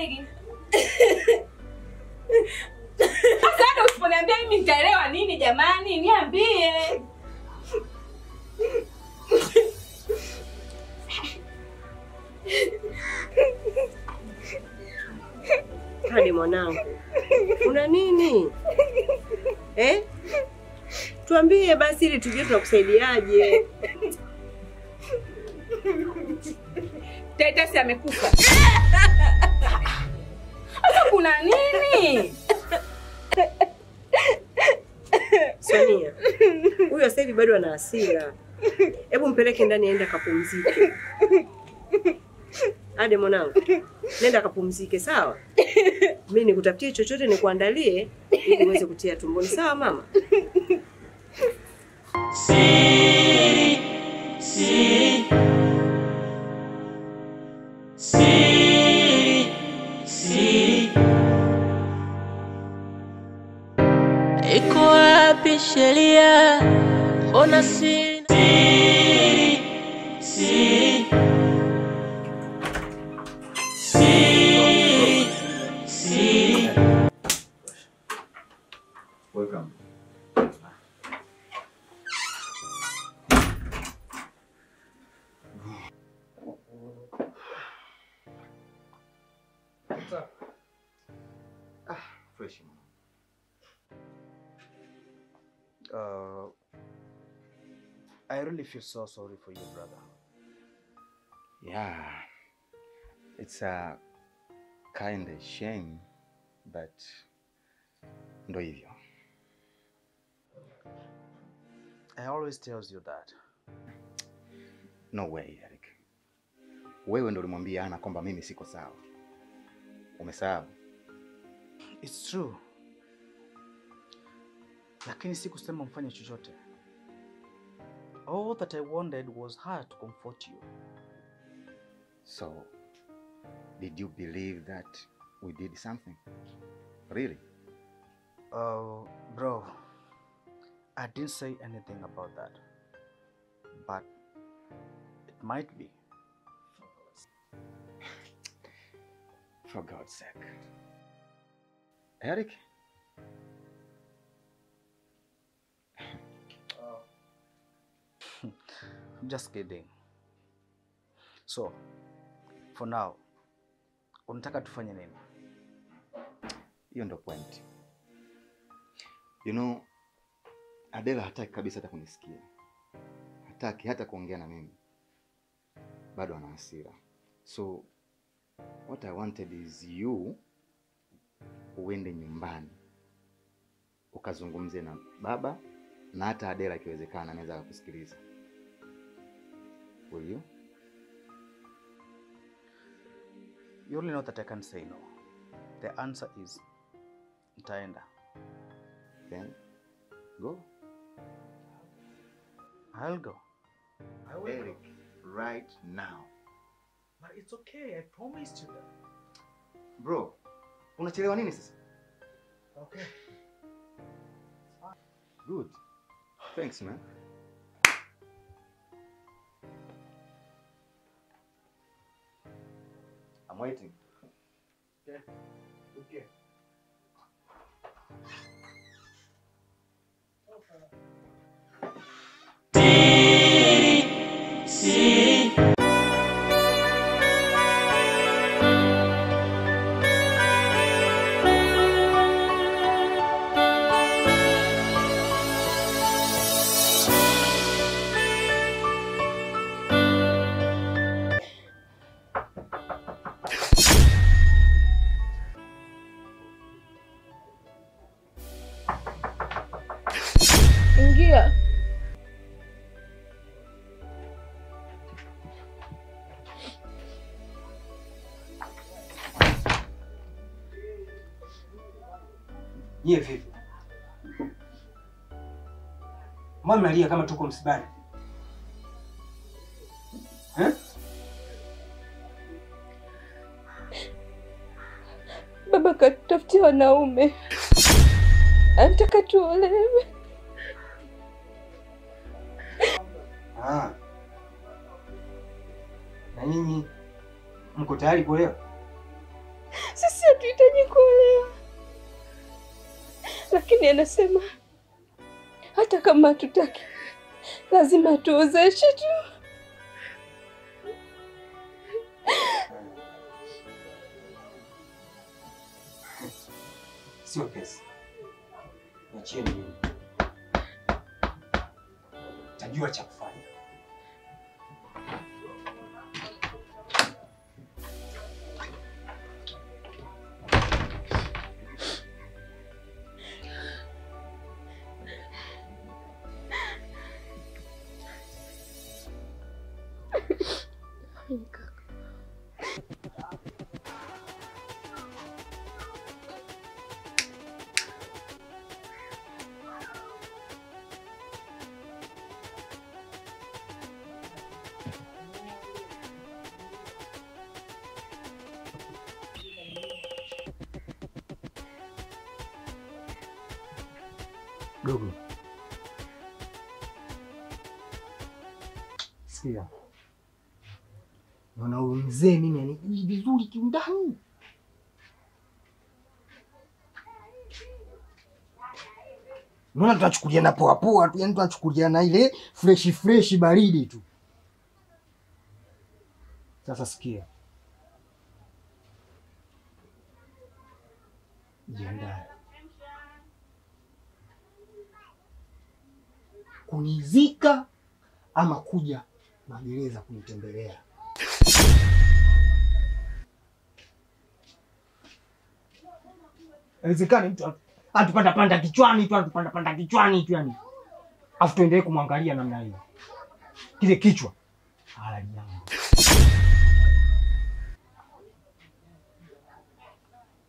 begi. Sasa usiponiambia mimi nitaelewa nini jamani? Niambie. Hadi mwanangu. Una nini? Tuambie basi ili tujue tunakusaidiaje. Titus amekufa. Sasa kuna nini? Sonia. Huyo sasa hivi bado ana hasira. Hebu mpeleke ndani aende akapumzike. Hadi mwanangu. Nenda akapumzike, sawa? Mimi nikutafutie chochote nikuandalie ili uweze kutia tumboni, sawa mama? Iko wapi sheria? Mbona si Welcome. What's up? Fresh. I really feel so sorry for you, brother. Yeah. It's a kind of shame, but ndo hivyo. I always tells you that. No way, Eric. Wewe ndo ulimwambia Ana kwamba mimi siko sawa. Umesahau? It's true. Lakini sikusema mfanye chochote. All that I wanted was her to comfort you. So, did you believe that we did something? Really? Bro, I didn't say anything about that. But it might be. For God's sake. Eric? I'm just kidding. So, for now, unataka tufanye nini? Hiyo ndo point. You know, Adela hataki kabisa hata kunisikia. Hataki hata kuongea na mimi. Bado ana hasira. So, what I wanted is you uende nyumbani. Ukazungumze na baba na hata Adela ikiwezekana anaweza kukusikiliza. Will you? You only know that I can't say no. The answer is nitaenda. Then go. I'll go. I will. Eric, right now. But it's okay. I promised you that. Bro, unachelewa nini sasa? Okay. Good. Thanks, man. I'm waiting. Okay. Okay. Ingia. Nyie vipi? Mama mnalia kama tuko msibani. Baba katutafutia wanaume. Anataka tuolewe. Na nyinyi mko tayari kuolewa? sisi hatuhitaji kuolewa. Lakini anasema hata kama hatutaki lazima tuozeshe tu. Sio kesi. Niacheni mimi. Tajua cha kufanya. Dogo. Sikia. Naona huyu mzee mimi anijui vizuri kiundani. Naona tutachukulia na poa poa tu, yani tutachukulia na ile fresh baridi tu. Sasa sikia. Jiandae. Kunizika ama kuja magereza kunitembelea. Haiwezekani mtu atupanda kichwani tu yani. Afu tuendelee kumwangalia namna hiyo. Kile kichwa halali yangu.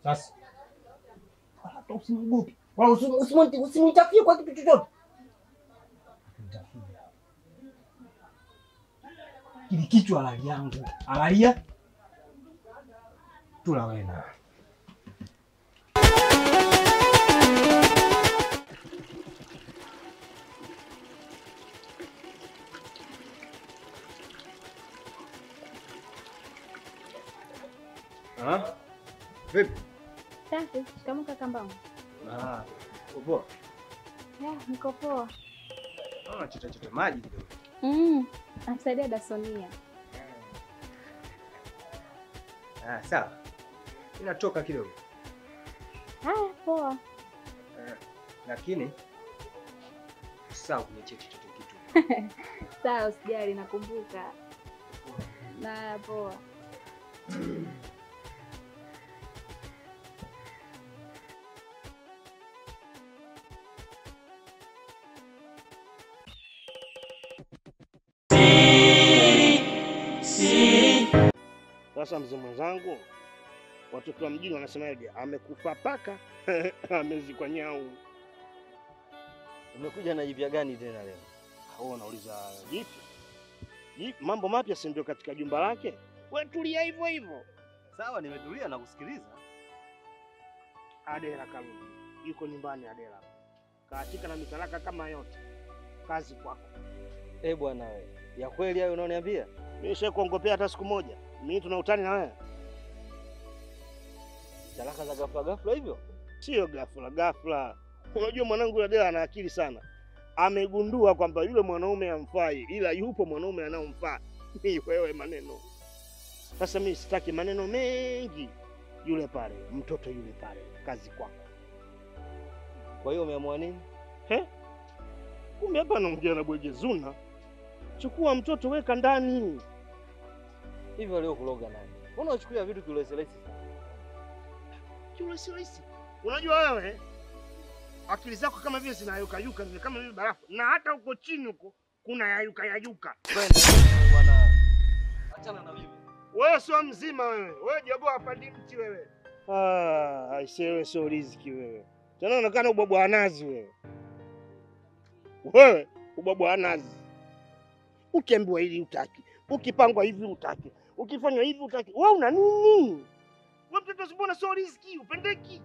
Sasa hata usimgopi. Wala usimtafie kwa kitu chochote. Kile kichwa halali yangu. Halalia tula wena. Vipi? Safi, shikamoo kaka Mbamo. Upo? Ya, niko poa. Chota maji kidogo. Namsaidia Dasonia. Sawa. Inatoka kidogo. Haya, poa. Lakini sawa kuniachia chochote kitu. Sawa, usijali nakumbuka. Na poa. Sasa mzee mwenzangu, watoto wa mjini wanasemaje? Amekufa paka amezikwa nyau. Umekuja na jipya gani tena leo? Hao unauliza jipya? Mambo mapya si ndio katika jumba lake? Wewe tulia hivyo hivyo. Sawa, nimetulia na kusikiliza. Adela karudi. Yuko nyumbani Adela. Kaachika na mitalaka kama yote. Kazi kwako. Bwana wewe. Ya kweli hayo unaoniambia? Mimi sikuongopea hata siku moja. Mimi tuna utani na wewe. Talaka za ghafla hivyo? Sio ghafla. Unajua mwanangu Adela ana akili sana. Amegundua kwamba yule mwanaume hamfai, ila yupo mwanaume anaomfaa. Ni wewe maneno. Sasa mimi sitaki maneno mengi. Yule pale, mtoto yule pale, kazi kwako. Kwa hiyo umeamua nini? Kumbe hapa naongea na bwege Zuna. Chukua mtoto weka ndani. Hivyo leo kuloga nani? Mbona unachukulia vitu kiurahisi sana? Kiurahisi. Unajua wewe akili zako kama vile zinayuka vile kama vile barafu, na hata huko chini huko kuna yayuka. Kwenda bwana. Achana na mimi. Wewe sio mzima wewe. Wewe jogoo hapandi mti wewe. Aisewe sio riziki wewe. Tena unaonekana ubwabwa nazi wewe. Wewe ubwabwa nazi. Ukiambiwa hili utaki, ukipangwa hivi utaki, ukifanywa hivi utaki. Wewe una nini? Wewe mtoto usibona sio riziki, upendeki.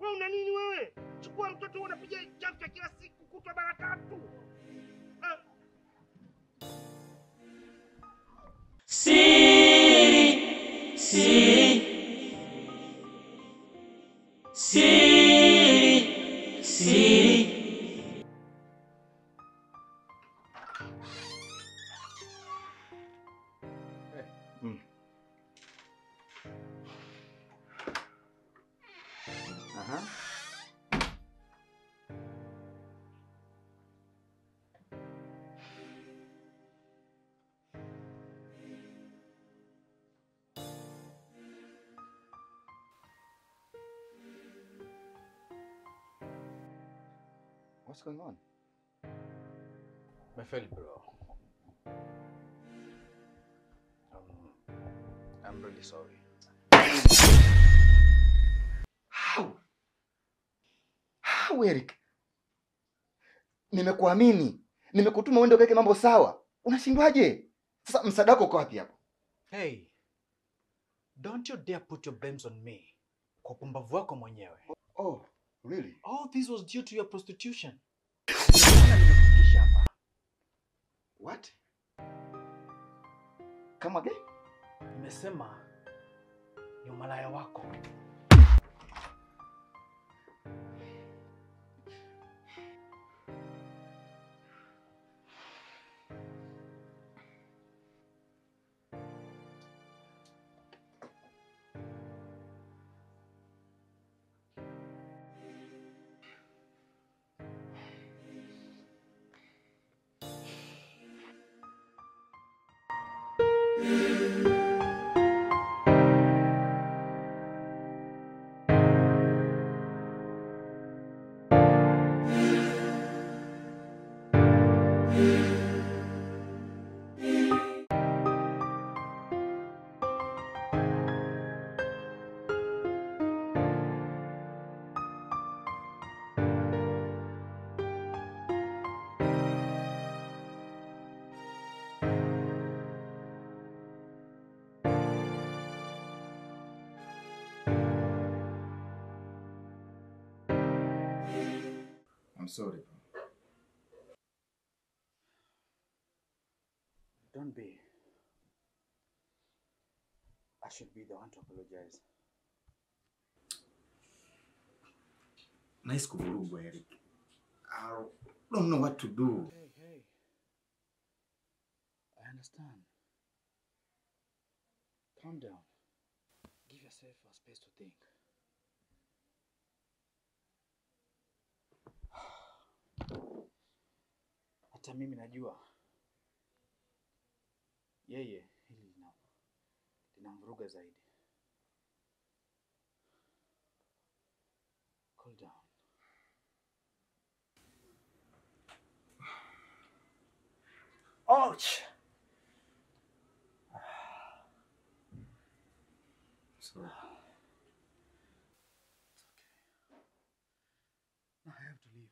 Wewe una nini wewe? Chukua mtoto wewe unapiga chafya kila siku kutwa mara 3. Siri What's going on? Mefeli, bro. I'm really sorry. How? How, Eric? Nimekuamini. Nimekutuma uende ukaweke mambo sawa. Unashindwaje? Sasa msaada wako uko wapi hapo? Hey. Don't you dare put your blames on me. Kwa pumbavu wako mwenyewe. Oh, really? All this was due to your prostitution. What? Come again? Nimesema ni umalaya wako. I'm sorry. Don't be. I should be the one to apologize. Nice kuvurugwa, Eric. I don't know what to do. Hey. I understand. Calm down. Give yourself a space to think. Hata mimi najua yeye hili linamvuruga zaidi. Cool down. Ouch! Sorry. It's okay. Now I have to leave.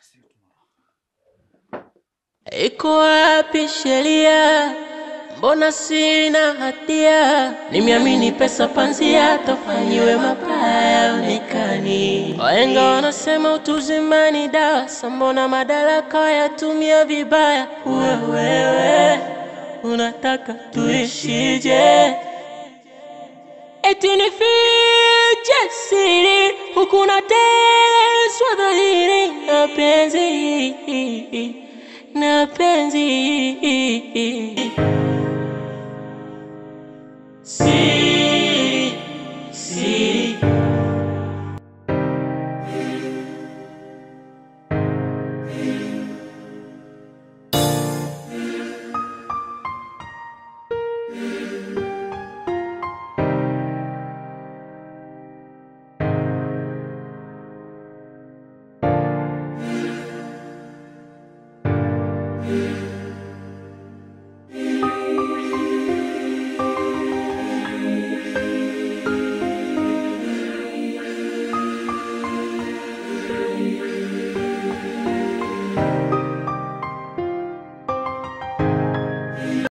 See you tomorrow. Iko wapi sheria? Mbona sina hatia? Nimeamini pesa panzia, tafanyiwe mabaya yaonekani. Wahenga wanasema utu uzima ni dawa, mbona madaraka yatumia vibaya? Wewe unataka tuishije? Eti nifiche siri, huku nateswa dhahiri na penzi. Siri.